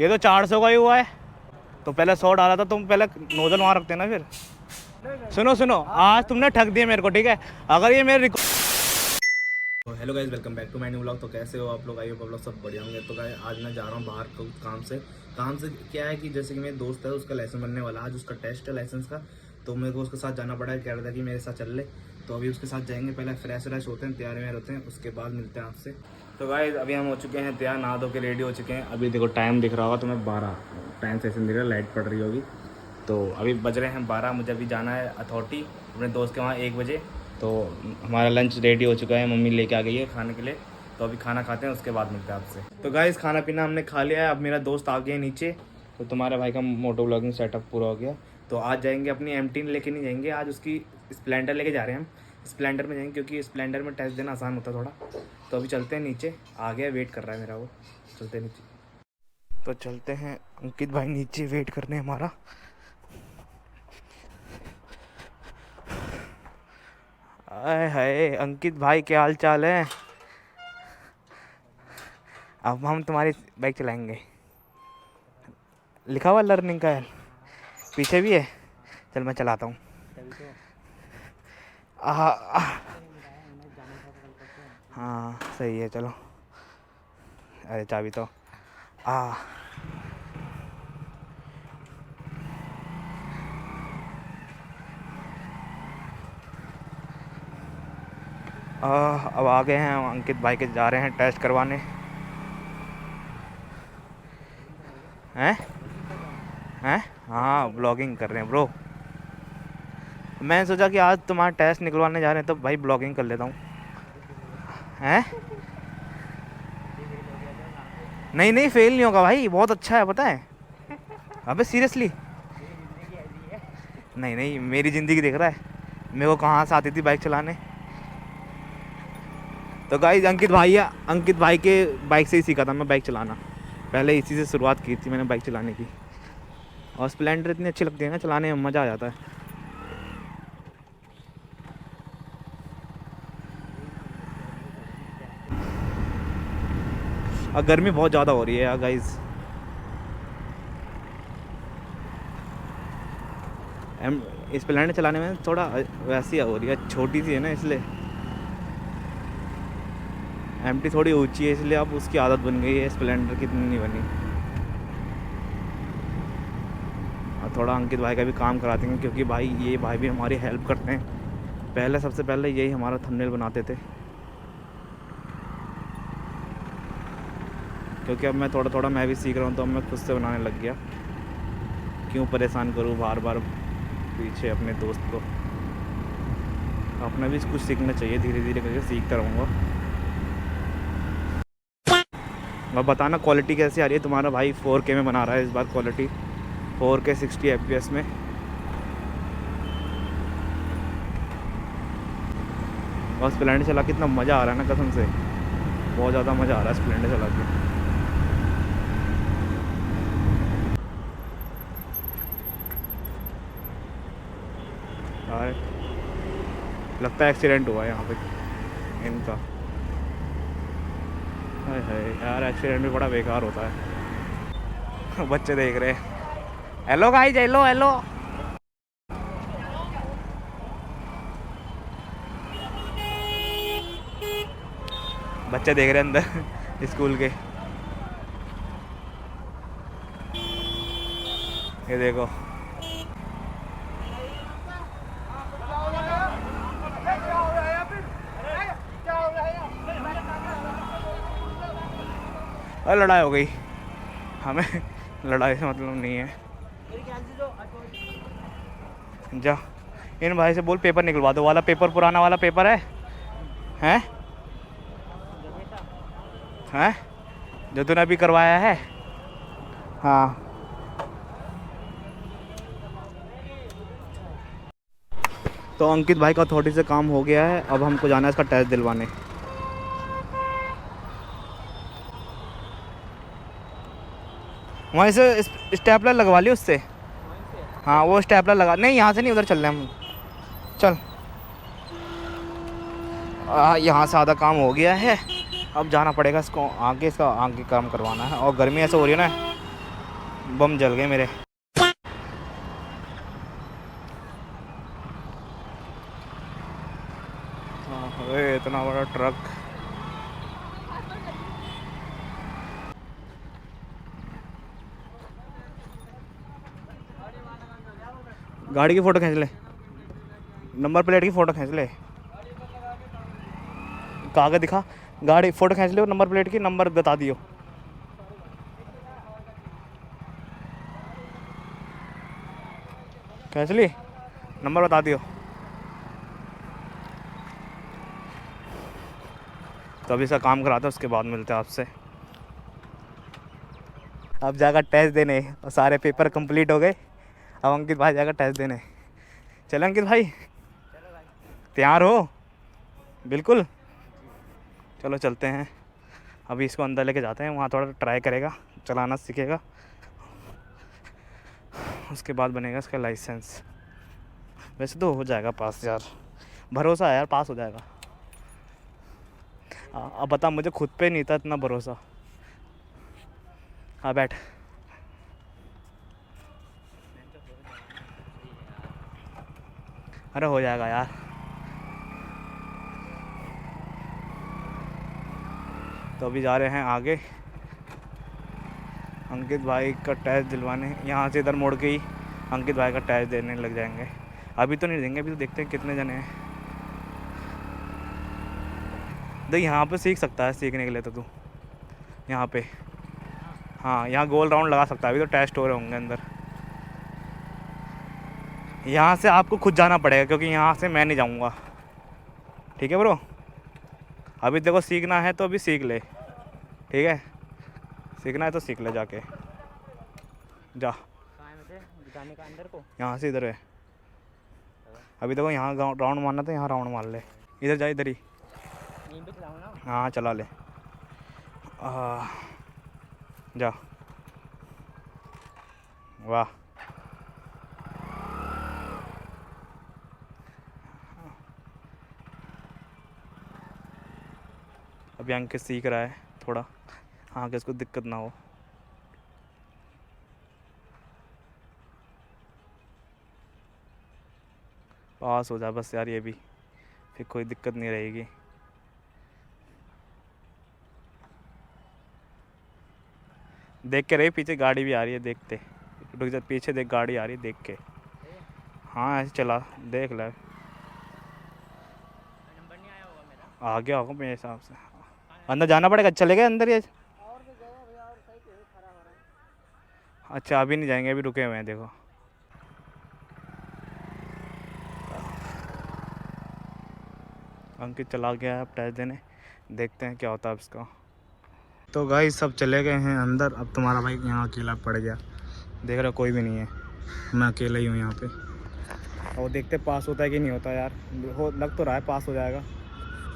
ये तो 400 का ही हुआ है। तो पहले 100 डाला था, तुम पहले नोजल वहाँ रखते ना। फिर सुनो सुनो, आज तुमने ठग दिया मेरे को, ठीक है। अगर ये मेरे तो hello guys, welcome back to my new vlog. तो कैसे हो आप लोग? आई होप आप लोग सब बढ़िया होंगे। तो गाइस आज मैं जा रहा हूँ बाहर काम से क्या है कि जैसे कि मेरे दोस्त है, उसका लाइसेंस बनने वाला, आज उसका टेस्ट है लाइसेंस का। तो मेरे को उसके साथ जाना पड़ा है। कह रहा था कि मेरे साथ चल ले, तो अभी उसके साथ जाएंगे। पहले फ्रेश होते हैं, तैयार में होते हैं, उसके बाद मिलते हैं आपसे। तो गाइस अभी हम हो चुके हैं तैयार, नहा धो के रेडी हो चुके हैं। अभी देखो टाइम दिख रहा होगा तुम्हें, 12 टाइम सेशन दिख रहा है, लाइट पड़ रही होगी। तो अभी बज रहे हैं 12। मुझे अभी जाना है अथॉरिटी अपने दोस्त के वहाँ 1 बजे। तो हमारा लंच रेडी हो चुका है, मम्मी लेके आ गई है खाने के लिए। तो अभी खाना खाते हैं, उसके बाद मिलते हैं आपसे। तो गाइस खाना पीना हमने खा लिया है, अब मेरा दोस्त आ गया है नीचे। तो तुम्हारे भाई का मोटो ब्लॉगिंग सेटअप पूरा हो गया। तो आज जाएंगे अपनी M10 लेके नहीं जाएंगे, आज उसकी स्प्लेंडर लेके जा रहे हैं हम। स्प्लेंडर में जाएंगे क्योंकि स्प्लेंडर में टेस्ट देना आसान होता है थोड़ा। तो अभी चलते हैं नीचे, आ गया, वेट कर रहा है मेरा वो। चलते हैं नीचे। तो चलते हैं, अंकित भाई नीचे वेट करने हमारा। आए हाय अंकित भाई, क्या हाल चाल है? अब हम तुम्हारी बाइक चलाएंगे। लिखा हुआ लर्निंग का है, पीछे भी है। चल मैं चलाता हूँ। हाँ सही है, चलो। अरे चाबी तो अब आ गए हैं अंकित भाई के, जा रहे हैं टेस्ट करवाने। हैं हैं हाँ ब्लॉगिंग कर रहे हैं ब्रो। मैंने सोचा कि आज तुम्हारा टेस्ट निकलवाने जा रहे हैं, तो भाई ब्लॉगिंग कर लेता हूँ। हैं नहीं नहीं, फेल नहीं होगा भाई, बहुत अच्छा है पता है। अबे सीरियसली, नहीं नहीं मेरी ज़िंदगी देख रहा है, मेरे को कहाँ से आती थी बाइक चलाने। तो गाइस अंकित भाई के बाइक से ही सीखा था मैं बाइक चलाना। पहले इसी से शुरुआत की थी मैंने बाइक चलाने की। और स्प्लेंडर इतनी अच्छी लगती है ना चलाने में, मज़ा आ जाता है। और गर्मी बहुत ज़्यादा हो रही है यार गाइस। स्प्लेंडर चलाने में थोड़ा वैसी हो रही है, छोटी सी है ना इसलिए। M10 थोड़ी ऊंची है इसलिए अब उसकी आदत बन गई है, स्प्लेंडर की इतनी नहीं बनी। और थोड़ा अंकित भाई का भी काम कराते हैं क्योंकि भाई ये भाई भी हमारी हेल्प करते हैं। पहले सबसे पहले यही हमारा थंबनेल बनाते थे, क्योंकि अब मैं थोड़ा थोड़ा मैं भी सीख रहा हूँ, तो अब मैं खुद से बनाने लग गया। क्यों परेशान करूँ बार बार पीछे अपने दोस्त को। अपना भी कुछ सीखना चाहिए, धीरे धीरे करके सीखता रहूँगा। अब बताना क्वालिटी कैसी आ रही है। तुम्हारा भाई 4K में बना रहा है इस बार, क्वालिटी 4K 60 FPS में। और स्प्लेंडर चला के इतना मज़ा आ रहा है ना कसम से, बहुत ज़्यादा मज़ा आ रहा है स्प्लेंडर चला के। यार लगता है एक्सीडेंट हुआ है यहाँ पे इनका। है यार, एक्सीडेंट भी बड़ा बेकार होता है। बच्चे देख रहे हैं। Hello guys, hello hello. बच्चे देख रहे हैं अंदर स्कूल के। ये देखो, अरे लड़ाई हो गई। हमें लड़ाई से मतलब नहीं है। जा इन भाई से बोल पेपर निकलवा दो, वाला पेपर पुराना वाला पेपर है। हैं हैं जो तूने अभी करवाया है। हाँ तो अंकित भाई का अथॉरिटी से काम हो गया है, अब हमको जाना है इसका टेस्ट दिलवाने। वहीं से स्टेपलर लगवा लिया उससे। हाँ वो स्टेपलर लगा, नहीं यहाँ से नहीं, उधर चल रहे हम। चल यहाँ से आधा काम हो गया है, अब जाना पड़ेगा इसको आगे, इसका आगे काम करवाना है। और गर्मी ऐसे हो रही है ना, बम जल गए मेरे। अरे इतना बड़ा ट्रक। गाड़ी की फ़ोटो खींच ले, नंबर प्लेट की फ़ोटो खींच ले। कागज़ दिखा, गाड़ी फ़ोटो खींच ले और नंबर प्लेट की नंबर बता दियो। खींच ली, नंबर बता दियो। तो अभी इसका काम कराता है, उसके बाद मिलते हैं आपसे। अब जाकर टेस्ट देने और सारे पेपर कंप्लीट हो गए। अब अंकित भाई जाकर टेस्ट देने। चलो अंकित भाई, तैयार हो? बिल्कुल, चलो चलते हैं। अभी इसको अंदर लेके जाते हैं, वहाँ थोड़ा ट्राई करेगा, चलाना सीखेगा, उसके बाद बनेगा इसका लाइसेंस। वैसे तो हो जाएगा पास यार, भरोसा है यार, पास हो जाएगा। अब बता, मुझे खुद पे नहीं था इतना भरोसा। हाँ बैठ। अरे हो जाएगा यार। तो अभी जा रहे हैं आगे अंकित भाई का टेस्ट दिलवाने। यहाँ से इधर मोड़ के ही अंकित भाई का टेस्ट देने लग जाएंगे। अभी तो नहीं देंगे, अभी तो देखते हैं कितने जने हैं। देख यहाँ पे सीख सकता है, सीखने के लिए तो तू यहाँ पे, हाँ यहाँ गोल राउंड लगा सकता है। अभी तो टेस्ट हो रहे होंगे अंदर। यहाँ से आपको खुद जाना पड़ेगा, क्योंकि यहाँ से मैं नहीं जाऊँगा। ठीक है ब्रो, अभी देखो सीखना है तो अभी सीख ले, ठीक है? सीखना है तो सीख ले, जाके जा। जाने का अंदर को यहाँ से इधर है। अभी देखो यहाँ राउंड मारना था, यहाँ राउंड मार ले। इधर जा, इधर ही। यहीं पे चलाऊँ ना? हाँ चला ले। जा, वाह। अभी अंकित सीख रहा है थोड़ा, हाँ कि इसको दिक्कत ना हो। पास हो जा बस यार, ये भी फिर कोई दिक्कत नहीं रहेगी। देख के रही, पीछे गाड़ी भी आ रही है, देखते। रुक जा, पीछे देख, गाड़ी आ रही है, देख के। हाँ ऐसे चला, देख ले। नंबर नहीं आया होगा मेरा। आ गया होगा मेरे हिसाब से। अंदर जाना पड़ेगा, चलेगा अंदर ये। और तो जगह भैया, और सही पे खड़ा हो रहा है। अच्छा अभी नहीं जाएंगे, अभी रुके हुए हैं देखो। अंकित चला गया है अब टेस्ट देने, देखते हैं क्या होता है इसका। तो गाइस सब चले गए हैं अंदर। अब तुम्हारा भाई यहाँ अकेला पड़ गया, देख रहा कोई भी नहीं है, मैं अकेला ही हूँ यहाँ पे। और देखते पास होता है कि नहीं होता यार। हो लग तो रहा है पास हो जाएगा,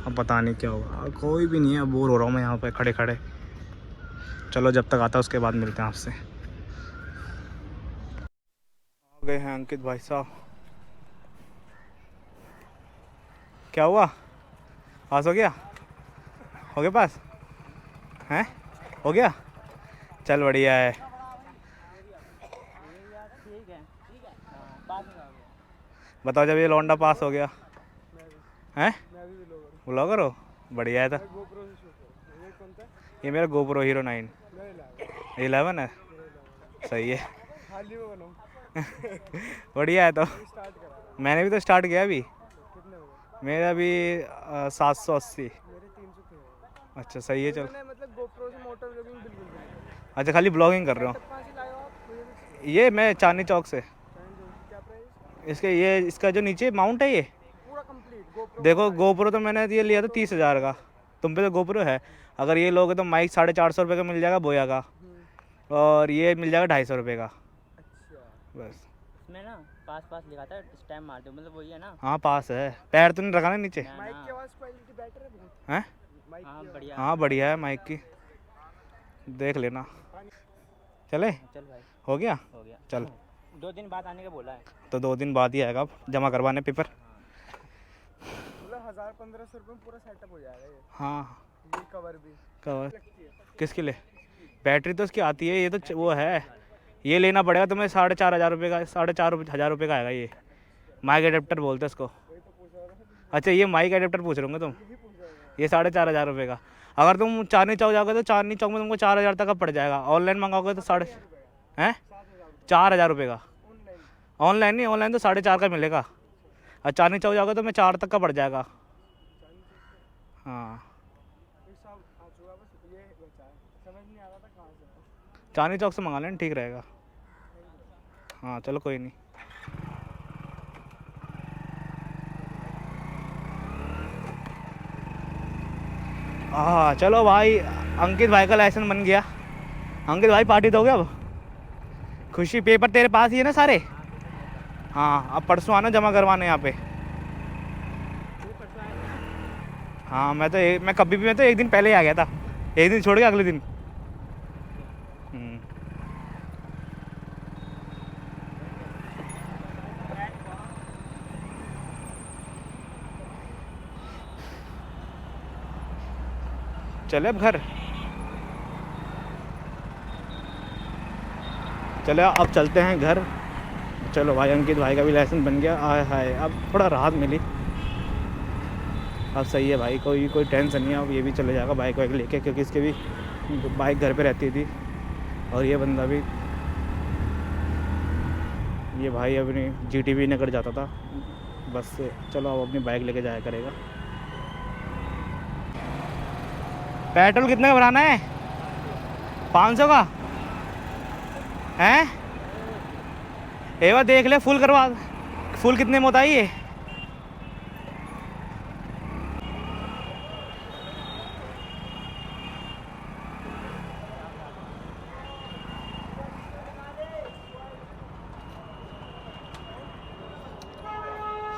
अब पता नहीं क्या होगा। कोई भी नहीं है, बोर हो रहा हूँ मैं यहाँ पे खड़े खड़े। चलो जब तक आता है उसके बाद मिलते हैं आपसे। आ गए हैं अंकित भाई साहब। क्या हुआ, पास हो गया? हो गया पास? हैं, हो गया? चल बढ़िया है। ठीक है, पास हो गया। बताओ, जब ये लौंडा पास हो गया हैं, ब्लॉगर हो, बढ़िया है। तो ये मेरा गोप्रो हीरो 9 11 है, सही है। बढ़िया है। तो मैंने भी तो स्टार्ट किया अभी, मेरा अभी 780। अच्छा सही है, चल। मतलब GoPro से मोटर व्लॉगिंग बिल्कुल नहीं। अच्छा खाली ब्लॉगिंग कर रहे हो? कहाँ से लाए हो आप? ये मैं चांदनी चौक से। क्या प्राइस? इसके ये, इसका जो नीचे माउंट है ये पूरा कंप्लीट GoPro। देखो, गोप्रो तो मैंने ये लिया था 30,000 का। तुम पे तो गोप्रो है। अगर ये लोगे तो माइक 450 रुपये का मिल जाएगा बोया का, और ये मिल जाएगा 250 रुपये का। अच्छा, बस। इसमें ना पास लिखा था, स्टैम्प मार दो, मतलब वही है ना? हाँ पास है, पैर तो नहीं रखा ना नीचे? माइक की आवाज़ क्वालिटी बेटर है बहुत। हैं? हाँ बढ़िया। हाँ बढ़िया है माइक की, देख लेना। चले? चल भाई, हो गया? हो गया। चल। 2 दिन बाद आने का बोला है। तो 2 दिन बाद ही आएगा अब जमा करवाने पेपर। मतलब 1000-1500 रुपये में पूरा सेटअप हो जाएगा ये। हाँ ये कवर भी। कवर किसके लिए? बैटरी तो उसकी आती है, ये तो वो है, ये लेना पड़ेगा तुम्हें 4,500 का, 4,500 का आएगा ये। माइक एडेप्टर बोलते हैं इसको। अच्छा ये माइक एडेप्टर पूछ रहे होंगे तुम, ये 4,500 का। अगर तुम चांदनी चौक जाओगे तो चांदनी चौक में तुमको 4,000 तक का पड़ जाएगा। ऑनलाइन मंगाओगे तो 4,000 का। ऑनलाइन नहीं, ऑनलाइन तो 4,500 का मिलेगा। और चांदनी चौक जाओगे तो मैं 4 तक का पड़ जाएगा। हाँ चांदनी चौक से मंगा लेना, ठीक रहेगा। हाँ चलो कोई नहीं। हाँ चलो भाई, अंकित भाई का लाइसेंस बन गया। अंकित भाई पार्टी दोगे अब? खुशी पेपर तेरे पास ही है ना सारे? हाँ अब परसों आना जमा करवाने यहाँ पे। हाँ मैं कभी भी, मैं तो एक दिन पहले ही आ गया था, एक दिन छोड़ के अगले दिन। चले अब घर, चलो अब चलते हैं घर। चलो भाई अंकित भाई का भी लाइसेंस बन गया। आय हाय अब थोड़ा राहत मिली, अब सही है भाई, कोई टेंशन नहीं है। अब ये भी चले जाएगा बाइक वाइक लेके, क्योंकि इसके भी बाइक घर पे रहती थी। और ये बंदा भी, ये भाई अपनी GTV नगर जाता था बस से। चलो अब अपनी बाइक लेके जाया करेगा। पेट्रोल कितने का भराना है? 500 का हैं? एक बार देख ले, फुल करवा। फुल कितने में होता है ये?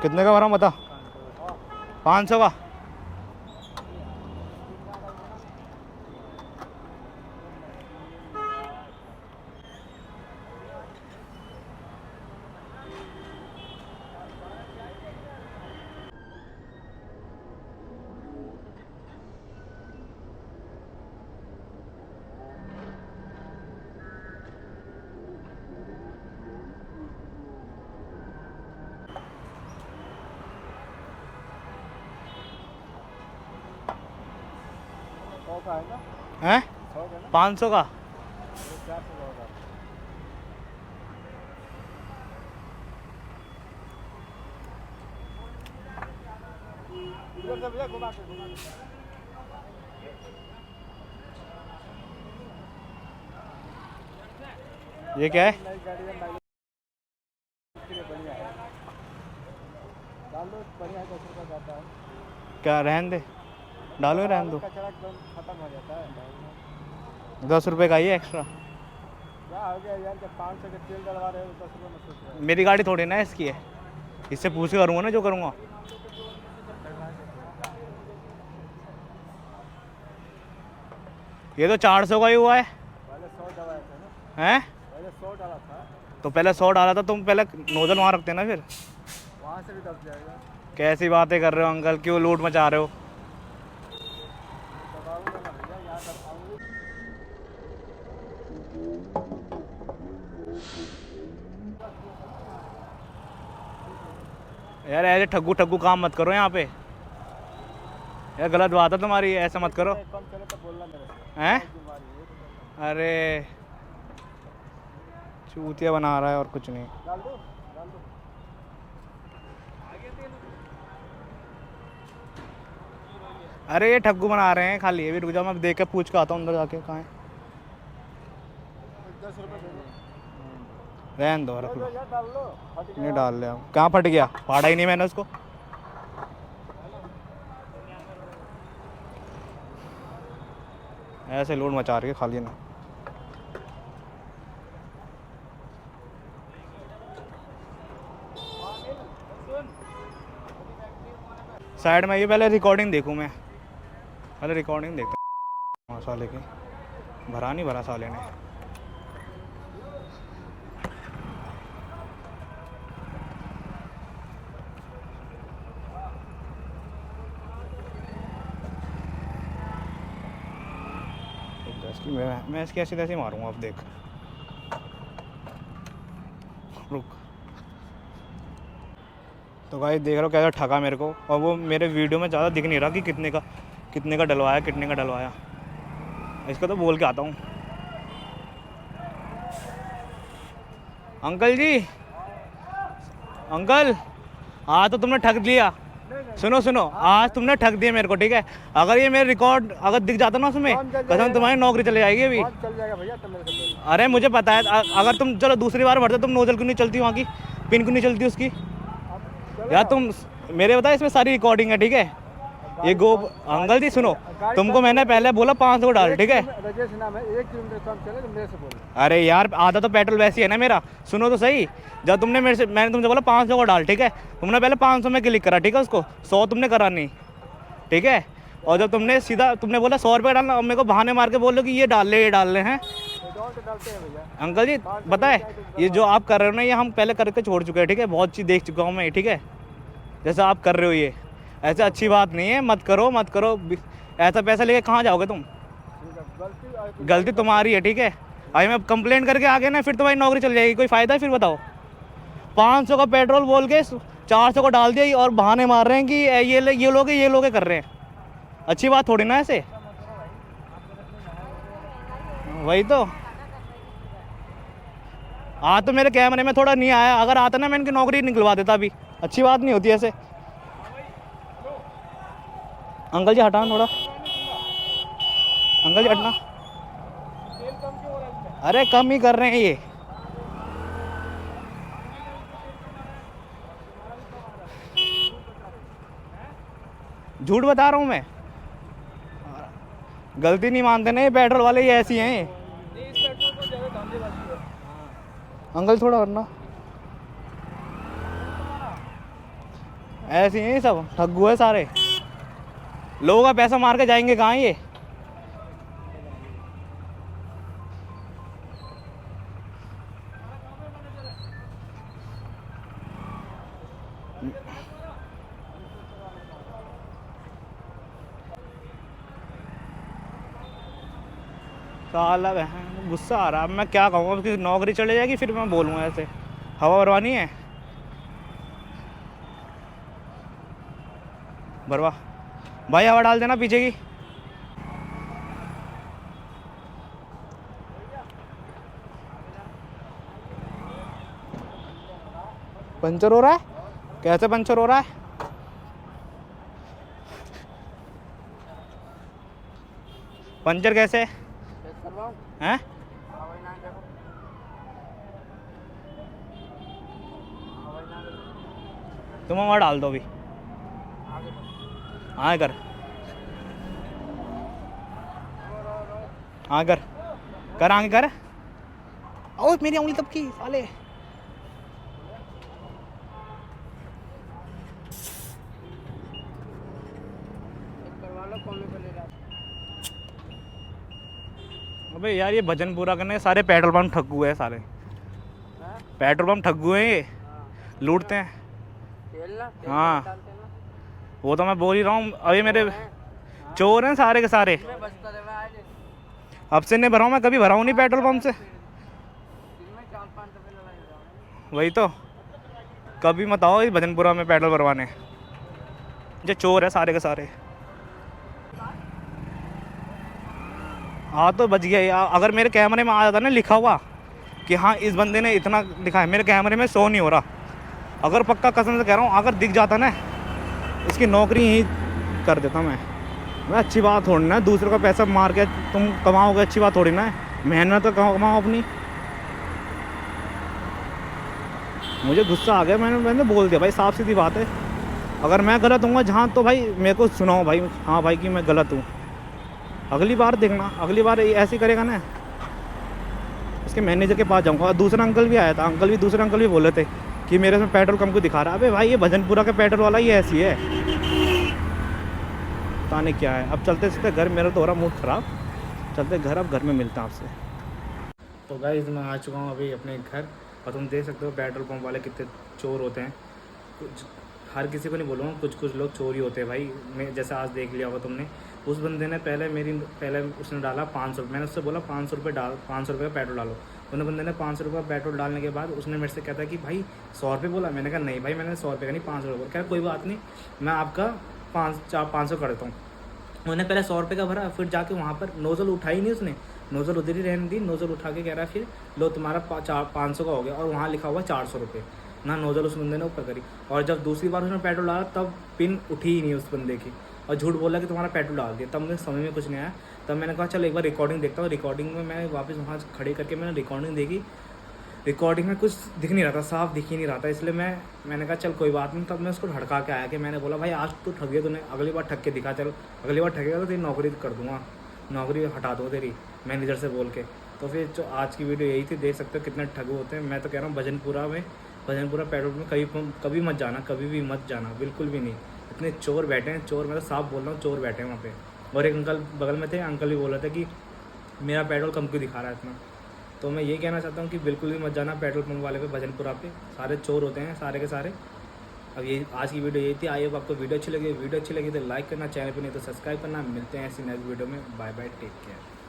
कितने का भरा बता? 500 का। हैं? 500 का। ये क्या है? क्या रहने दे, डालो ही रहने दो। खत्म हो जाता है 10 रुपये का ही है एक्स्ट्रा। क्या हो गया यार, जब 500 के तेल डलवा रहे हो 10 रुपये में सोच रहे हो। मेरी गाड़ी थोड़ी ना इसकी है, इससे पूछ के करूँगा ना जो करूँगा। ये तो 400 का ही हुआ है। पहले 100 डलवाया था ना? हैं? पहले 100 डाला था। तो पहले 100 डाला था, तुम पहले नोजल वहाँ रखते ना, फिर वहाँ से भी दब जाएगा। कैसी बातें कर रहे हो अंकल, क्यों लूट मचा रहे हो? दबाऊंगा ना भैया, यहाँ तक आऊंगी। यार ऐसे ठग्गू ठग्गू काम मत करो यहाँ पे, यार गलत बात है तुम्हारी, ऐसा मत करो। कम चले तो बोलना मेरे से। हैं? बीमारी है। अरे चूतिया बना रहा है और कुछ नहीं। डाल दो, डाल दो। अरे ये ठग्गू बना रहे हैं खाली, ये भी रुक जाओ, मैं देख के पूछ के आता हूँ अंदर जाके कहाँ है। 10 रुपये दे दो। रहने दो, रख लो। यार डाल लो, फट गया। नहीं डाल लिया, कहाँ फट गया? फाड़ा ही नहीं मैंने उसको। ऐसे लोड मचा रही है खाली ना। साइड में ये पहले रिकॉर्डिंग देखूँ मैं, पहले रिकॉर्डिंग देखता हूँ साले की। भरा नहीं भरा साले ने। मैं इसकी ऐसी तैसी मारूंगा अब देख। रुक। तो भाई देख रहे हो कैसा ठगा मेरे को, और वो मेरे वीडियो में ज़्यादा दिख नहीं रहा कि कितने का डलवाया, कितने का डलवाया। इसको तो बोल के आता हूँ। अंकल जी, अंकल, आज तो तुमने ठग लिया। सुनो सुनो, आज तुमने ठग दिया मेरे को, ठीक है। अगर ये मेरे रिकॉर्ड अगर दिख जाता ना उसमें, कसम तुम्हारी नौकरी चले जाएगी अभी। चल जाएगा भैया, तो मेरे से बोल। अरे मुझे पता है, अगर तुम चलो दूसरी बार भरते तुम नोजल क्यों नहीं चलती वहाँ की, पिन क्यों नहीं चलती उसकी यार। तुम मेरे बता, इसमें सारी रिकॉर्डिंग है, ठीक है। ये अंकल जी सुनो, तुमको मैंने पहले बोला 500 डाल, ठीक है। राजेश नाम है, 1 किलोमीटर कम चले तो मेरे से बोलो। अरे यार आधा तो पेट्रोल वैसे ही है ना मेरा। सुनो तो सही, जब मैंने तुमसे बोला 500 का डाल, ठीक है। तुमने पहले 500 में क्लिक करा, ठीक है, उसको 100 तुमने करा नहीं, ठीक है। और जब तुमने बोला 100 रुपये डालना, और मेरे को बहाने मार के बोल लो कि ये डाल ले हैं। डालते हैं भैया। अंकल जी पता है, ये जो आप कर रहे हो ना, ये हम पहले करके छोड़ चुके हैं, ठीक है। बहुत चीज़ देख चुका हूँ मैं, ठीक है। जैसा आप कर रहे हो ये ऐसे अच्छी बात नहीं है, मत करो मत करो। ऐसा पैसा लेके कहाँ जाओगे तुम? गलती तुम्हारी है, ठीक है। अभी मैं कंप्लेंट करके आ गया ना, फिर तुम्हारी नौकरी चल जाएगी। कोई फ़ायदा है फिर? बताओ। 500 का पेट्रोल बोल के 400 को डाल दिया, और बहाने मार रहे हैं कि ये लोग कर रहे हैं। अच्छी बात थोड़ी ना ऐसे। वही तो, आज तो मेरे कैमरे में थोड़ा नहीं आया, अगर आता ना मैं इनकी नौकरी निकलवा देता अभी। अच्छी बात नहीं होती ऐसे। अंकल जी हटाना थोड़ा, अंकल जी हटना। अरे कम ही कर रहे हैं ये। झूठ बता रहा हूँ मैं, गलती नहीं मानते ना ये पेट्रोल वाले, ये ऐसी हैं। अंकल थोड़ा हटना। ऐसे हैं सब, ठग्गू है सारे। लोगों का पैसा मार के जाएंगे कहाँ ये? साला बहन, गुस्सा आ रहा। अब मैं क्या कहूँ, उसकी नौकरी चले जाएगी फिर मैं बोलूँगा ऐसे? हवा भरवानी है, भरवा भाई, हवा डाल देना पीछे की। पंचर हो रहा है? कैसे पंचर हो रहा है? पंचर कैसे हैं? तुम हवा डाल दो अभी। हाँ कर, हाँ कर आगे कर। ओ मेरी उंगली तब की साले। अबे यार ये भजनपुरा करने सारे पेट्रोल पंप ठग हुए हैं सारे। पेट्रोल पंप ठग हुए हैं ये, लूटते हैं। हाँ वो तो मैं बोल ही रहा हूँ। अभी मेरे चोर हैं सारे के सारे। अब से नहीं भरा हूँ मैं, कभी भरा हूँ नहीं पेट्रोल पंप से। वही तो, कभी मत आओ इस भजनपुरा में पेट्रोल भरवाने, जो चोर है सारे के सारे। हाँ तो बच गया यार। अगर मेरे कैमरे में आ जाता ना लिखा हुआ कि हाँ इस बंदे ने इतना दिखा है, मेरे कैमरे में शो नहीं हो रहा। अगर पक्का कसम से कह रहा हूँ, अगर दिख जाता ना, इसकी नौकरी ही कर देता मैं। अच्छी बात थोड़ी ना है, दूसरों का पैसा मार के तुम कमाओगे, अच्छी बात थोड़ी ना है। मेहनत तो कमाओ अपनी। मुझे गुस्सा आ गया, मैंने बोल दिया भाई, साफ सीधी बात है। अगर मैं गलत हूँ जहाँ, तो भाई मेरे को सुनाओ भाई, हाँ भाई कि मैं गलत हूँ। अगली बार देखना, अगली बार ऐसे करेगा ना, इसके मैनेजर के पास जाऊँगा। और दूसरा अंकल भी आया था, दूसरे अंकल भी बोले थे कि मेरे में पेट्रोल कम को दिखा रहा है। अबे भाई ये भजनपुरा का पेट्रोल वाला ही ऐसी है, पता नहीं क्या है। अब चलते चलते घर, मेरा तो हो रहा मूड ख़राब। चलते घर, अब घर में मिलता हूँ आपसे। तो गाइस मैं आ चुका हूँ अभी अपने घर, और तुम देख सकते हो पेट्रोल पंप वाले कितने चोर होते हैं। कुछ हर किसी को नहीं बोलूँगा, कुछ लोग चोरी होते हैं भाई। मैं जैसे आज देख लिया होगा तुमने, उस बंदे ने पहले उसने डाला 500 रुपये। मैंने उससे बोला 500 रुपये का पेट्रोल डालो। उन्हें बंदे ने 500 रुपये पेट्रोल डालने के बाद उसने मेरे से कहता है कि भाई 100 रुपये बोला। मैंने कहा नहीं भाई, मैंने 100 रुपये का नहीं 500 रुपये। कह रहा कोई बात नहीं, मैं आपका 500 कर देता हूँ। उन्होंने पहले 100 रुपये का भरा, फिर जाके वहाँ पर नोज़ल उठाई नहीं उसने, नोज़ल उधर ही रहने दी। नोज़ल उठा के कह रहा है फिर लो तुम्हारा 500 का हो गया, और वहाँ लिखा हुआ 400 रुपये ना। नोज़ल उस बंदे ने ऊपर करी, और जब दूसरी बार उसने पेट्रोल डाला तब पिन उठी ही नहीं उस बंदे की, और झूठ बोला कि तुम्हारा पेट्रोल डाल दिया। तब मुझे समझ में कुछ नहीं आया। तब मैंने कहा चल एक बार रिकॉर्डिंग देखता हूँ। रिकॉर्डिंग में मैं वापस वहाँ खड़े करके मैंने रिकॉर्डिंग देखी। रिकॉर्डिंग में कुछ दिख नहीं रहा था, साफ दिख ही नहीं रहा था। इसलिए मैंने कहा चल कोई बात नहीं। तब मैं उसको भड़का के आया कि मैंने बोला भाई आज तो ठग गया तूने, अगली बार ठग के दिखा, चल अगली बार ठगेगा तो तेरी नौकरी कर दूँगा, नौकरी हटा दूँ तेरी मैनेजर से बोल के। तो फिर जो आज की वीडियो यही थी, देख सकते हो कितने ठग होते हैं। मैं तो कह रहा हूँ भजनपुरा पेट्रोल में कभी मत जाना, कभी भी मत जाना, बिल्कुल भी नहीं। इतने चोर बैठे हैं, चोर, मैं तो साफ बोल रहा हूँ, चोर बैठे हैं वहाँ पे। और एक अंकल बगल में थे, अंकल भी बोल रहे थे कि मेरा पेट्रोल कम क्यों दिखा रहा है इतना। तो मैं ये कहना चाहता हूँ कि बिल्कुल भी मत जाना पेट्रोल पंप वाले पे भजनपुरा पे, सारे चोर होते हैं सारे के सारे। अब ये आज की वीडियो यही थी। आई होप आपको वीडियो अच्छी लगी तो लाइक करना, चैनल पे नहीं तो सब्सक्राइब करना। मिलते हैं ऐसी नेक्स्ट वीडियो में। Bye bye, take care.